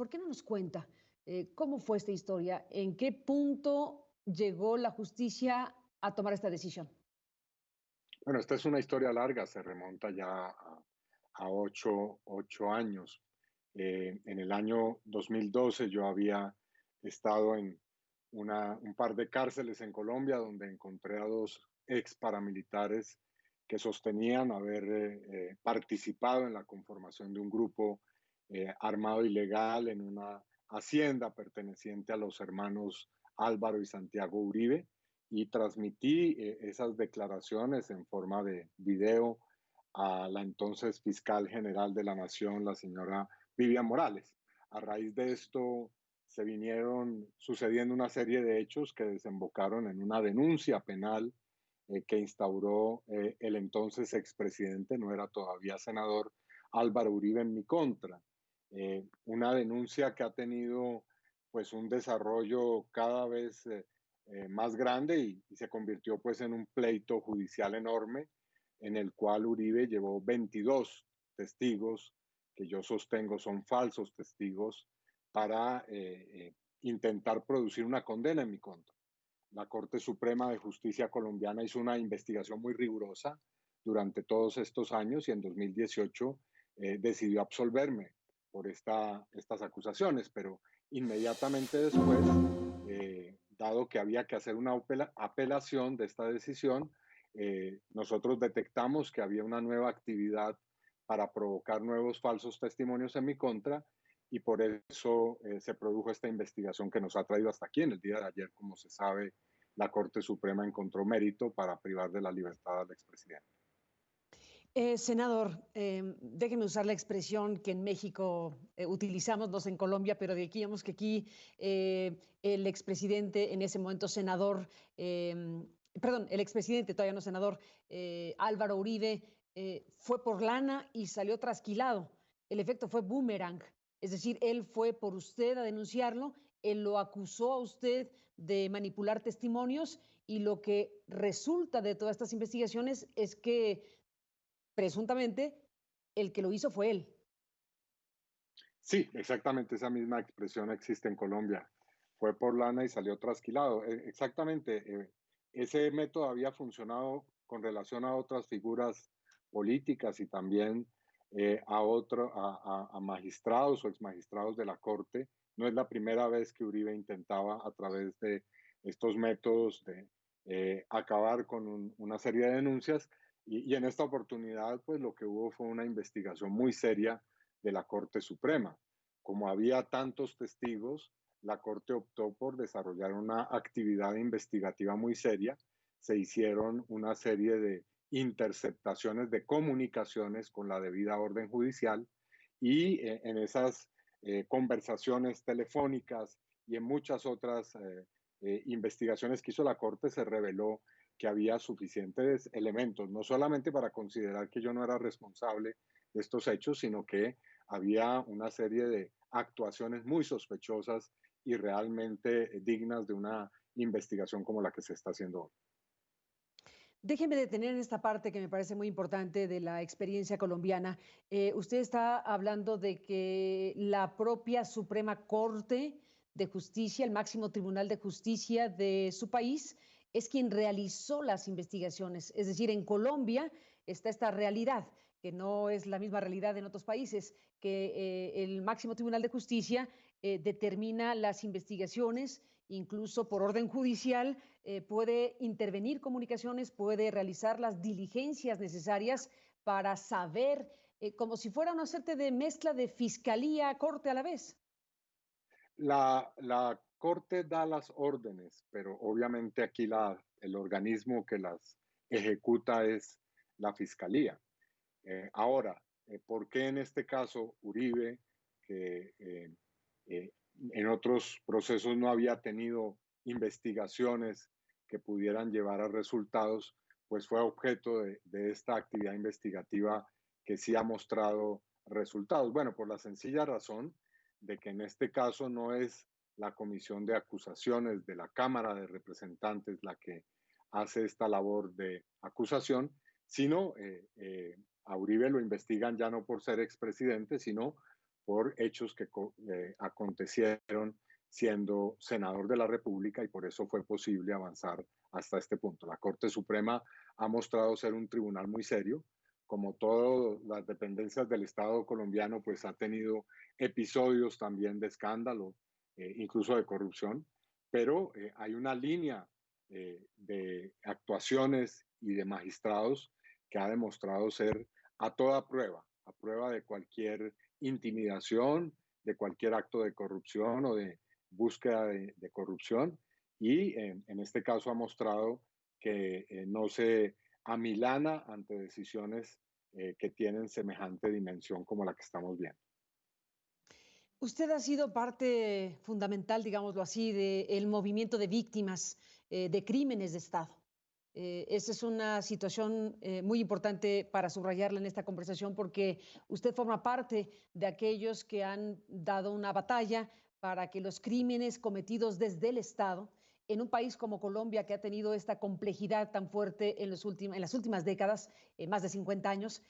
¿por qué no nos cuenta cómo fue esta historia? ¿En qué punto llegó la justicia a tomar esta decisión? Bueno, esta es una historia larga, se remonta ya a ocho años. En el año 2012 yo había estado en un par de cárceles en Colombia donde encontré a dos ex paramilitares que sostenían haber participado en la conformación de un grupo armado ilegal en una hacienda perteneciente a los hermanos Álvaro y Santiago Uribe, y transmití esas declaraciones en forma de video a la entonces fiscal general de la Nación, la señora Vivian Morales. A raíz de esto se vinieron sucediendo una serie de hechos que desembocaron en una denuncia penal que instauró el entonces expresidente, no era todavía senador, Álvaro Uribe, en mi contra. Una denuncia que ha tenido pues un desarrollo cada vez más grande y se convirtió pues en un pleito judicial enorme en el cual Uribe llevó 22 testigos que yo sostengo son falsos testigos para intentar producir una condena en mi contra. La Corte Suprema de Justicia colombiana hizo una investigación muy rigurosa durante todos estos años y en 2018 decidió absolverme por estas acusaciones, pero inmediatamente después, dado que había que hacer una apelación de esta decisión, nosotros detectamos que había una nueva actividad para provocar nuevos falsos testimonios en mi contra y por eso se produjo esta investigación que nos ha traído hasta aquí. En el día de ayer, como se sabe, la Corte Suprema encontró mérito para privar de la libertad al expresidente. Senador, déjeme usar la expresión que en México utilizamos, no sé en Colombia, pero digamos que aquí el expresidente, en ese momento senador, perdón, el expresidente, todavía no senador, Álvaro Uribe, fue por lana y salió trasquilado. El efecto fue boomerang, es decir, él fue por usted a denunciarlo, él lo acusó a usted de manipular testimonios y lo que resulta de todas estas investigaciones es que presuntamente el que lo hizo fue él. Sí, exactamente esa misma expresión existe en Colombia. Fue por lana y salió trasquilado. Exactamente, ese método había funcionado con relación a otras figuras políticas y también a magistrados o exmagistrados de la Corte. No es la primera vez que Uribe intentaba a través de estos métodos de acabar con una serie de denuncias y en esta oportunidad pues lo que hubo fue una investigación muy seria de la Corte Suprema. Como había tantos testigos, la Corte optó por desarrollar una actividad investigativa muy seria. Se hicieron una serie de interceptaciones de comunicaciones con la debida orden judicial y en esas conversaciones telefónicas y en muchas otras investigaciones que hizo la Corte se reveló que había suficientes elementos, no solamente para considerar que yo no era responsable de estos hechos, sino que había una serie de actuaciones muy sospechosas y realmente dignas de una investigación como la que se está haciendo hoy. Déjeme detener en esta parte que me parece muy importante de la experiencia colombiana. Usted está hablando de que la propia Suprema Corte de Justicia, el máximo tribunal de justicia de su país, es quien realizó las investigaciones. Es decir, en Colombia está esta realidad, que no es la misma realidad en otros países, que el máximo tribunal de justicia determina las investigaciones, incluso por orden judicial, puede intervenir comunicaciones, puede realizar las diligencias necesarias para saber, como si fuera una suerte de mezcla de fiscalía, corte a la vez. La Corte da las órdenes, pero obviamente aquí el organismo que las ejecuta es la Fiscalía. Ahora, ¿por qué en este caso Uribe, que eh, en otros procesos no había tenido investigaciones que pudieran llevar a resultados, pues fue objeto de esta actividad investigativa que sí ha mostrado resultados? Bueno, por la sencilla razón de que en este caso no es la Comisión de Acusaciones de la Cámara de Representantes la que hace esta labor de acusación, sino a Uribe lo investigan ya no por ser expresidente, sino por hechos que acontecieron siendo senador de la República y por eso fue posible avanzar hasta este punto. La Corte Suprema ha mostrado ser un tribunal muy serio. Como todas las dependencias del Estado colombiano, pues ha tenido episodios también de escándalo, incluso de corrupción, pero hay una línea de actuaciones y de magistrados que ha demostrado ser a prueba de cualquier intimidación, de cualquier acto de corrupción o de búsqueda de corrupción. Y en este caso ha mostrado que no se amilana ante decisiones que tienen semejante dimensión como la que estamos viendo. Usted ha sido parte fundamental, digámoslo así, del movimiento de víctimas de crímenes de Estado. Esa es una situación muy importante para subrayarla en esta conversación porque usted forma parte de aquellos que han dado una batalla para que los crímenes cometidos desde el Estado en un país como Colombia, que ha tenido esta complejidad tan fuerte en las últimas décadas, más de 50 años,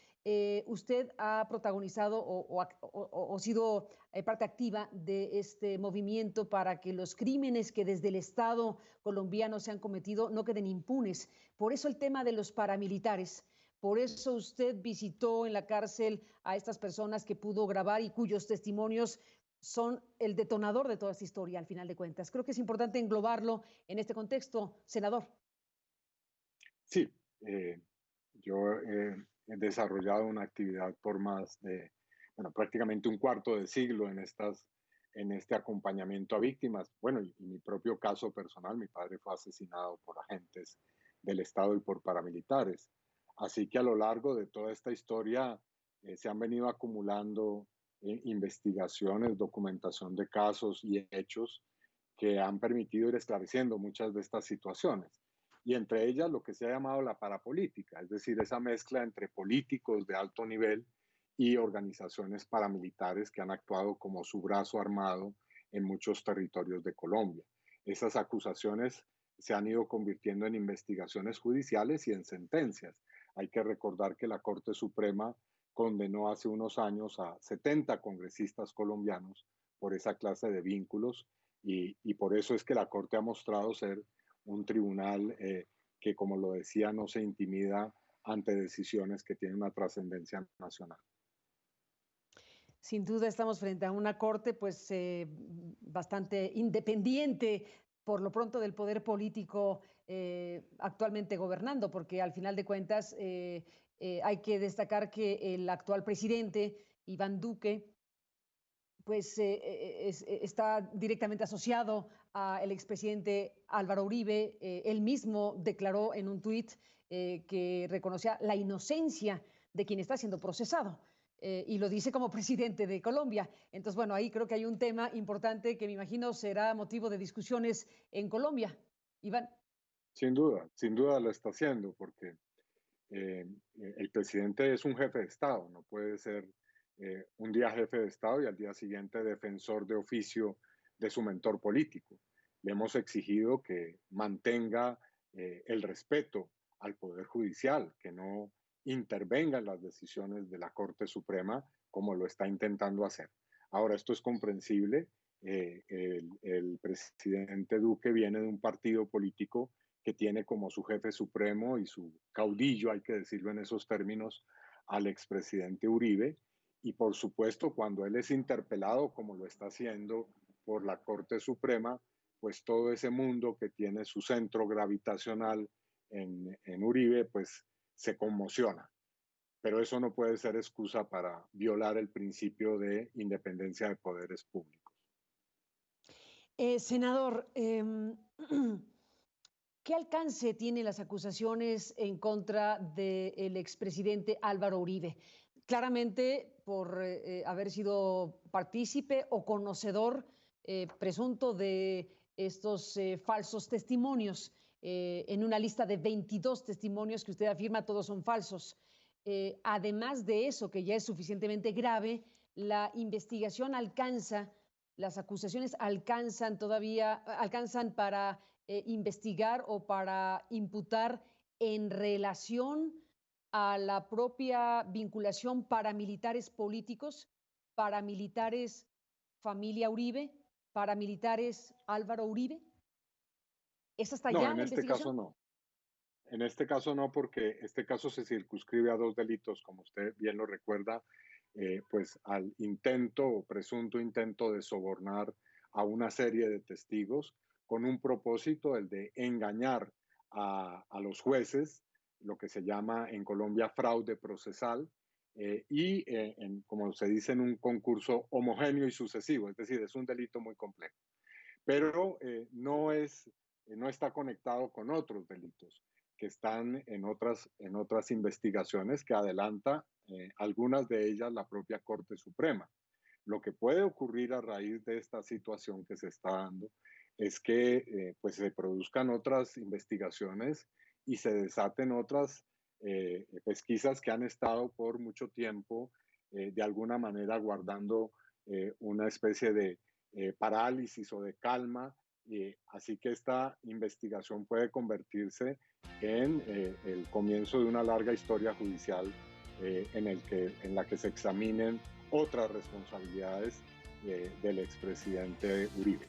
usted ha protagonizado o sido parte activa de este movimiento para que los crímenes que desde el Estado colombiano se han cometido no queden impunes. Por eso el tema de los paramilitares. Por eso usted visitó en la cárcel a estas personas que pudo grabar y cuyos testimonios son el detonador de toda esta historia, al final de cuentas. Creo que es importante englobarlo en este contexto, senador. Sí, eh, yo he desarrollado una actividad por más de, bueno, prácticamente un cuarto de siglo en este acompañamiento a víctimas. Bueno, y mi propio caso personal, mi padre fue asesinado por agentes del Estado y por paramilitares. Así que a lo largo de toda esta historia se han venido acumulando investigaciones, documentación de casos y hechos que han permitido ir esclareciendo muchas de estas situaciones y entre ellas lo que se ha llamado la parapolítica, es decir, esa mezcla entre políticos de alto nivel y organizaciones paramilitares que han actuado como su brazo armado en muchos territorios de Colombia. Esas acusaciones se han ido convirtiendo en investigaciones judiciales y en sentencias. Hay que recordar que la Corte Suprema condenó hace unos años a 70 congresistas colombianos por esa clase de vínculos y por eso es que la Corte ha mostrado ser un tribunal que, como lo decía, no se intimida ante decisiones que tienen una trascendencia nacional. Sin duda estamos frente a una corte pues bastante independiente por lo pronto del poder político actualmente gobernando, porque al final de cuentas hay que destacar que el actual presidente, Iván Duque, pues está directamente asociado al expresidente Álvaro Uribe. Él mismo declaró en un tuit que reconocía la inocencia de quien está siendo procesado. Y lo dice como presidente de Colombia. Entonces, bueno, ahí creo que hay un tema importante que me imagino será motivo de discusiones en Colombia. Iván. Sin duda lo está haciendo, porque eh, el presidente es un jefe de Estado, no puede ser un día jefe de Estado y al día siguiente defensor de oficio de su mentor político. Le hemos exigido que mantenga el respeto al Poder Judicial, que no intervenga en las decisiones de la Corte Suprema como lo está intentando hacer. Ahora, esto es comprensible. El presidente Duque viene de un partido político que tiene como su jefe supremo y su caudillo, hay que decirlo en esos términos, al expresidente Uribe. Y por supuesto, cuando él es interpelado, como lo está haciendo por la Corte Suprema, pues todo ese mundo que tiene su centro gravitacional en Uribe, pues se conmociona. Pero eso no puede ser excusa para violar el principio de independencia de poderes públicos. Senador, ¿qué alcance tienen las acusaciones en contra del expresidente Álvaro Uribe? Claramente por haber sido partícipe o conocedor presunto de estos falsos testimonios en una lista de 22 testimonios que usted afirma todos son falsos. Además de eso, que ya es suficientemente grave, la investigación alcanza, las acusaciones alcanzan todavía, alcanzan para investigar o para imputar en relación a la propia vinculación paramilitares políticos paramilitares familia Uribe, paramilitares Álvaro Uribe? ¿Es hasta No, allá en la este caso investigación? no. En este caso no, porque este caso se circunscribe a dos delitos, como usted bien lo recuerda, pues al intento o presunto intento de sobornar a una serie de testigos con un propósito, el de engañar a los jueces, lo que se llama en Colombia fraude procesal, como se dice, en un concurso homogéneo y sucesivo, es decir, es un delito muy complejo, pero no está conectado con otros delitos que están en otras investigaciones que adelanta algunas de ellas la propia Corte Suprema. Lo que puede ocurrir a raíz de esta situación que se está dando es que pues se produzcan otras investigaciones y se desaten otras pesquisas que han estado por mucho tiempo de alguna manera guardando una especie de parálisis o de calma. Así que esta investigación puede convertirse en el comienzo de una larga historia judicial en la que se examinen otras responsabilidades del expresidente Uribe.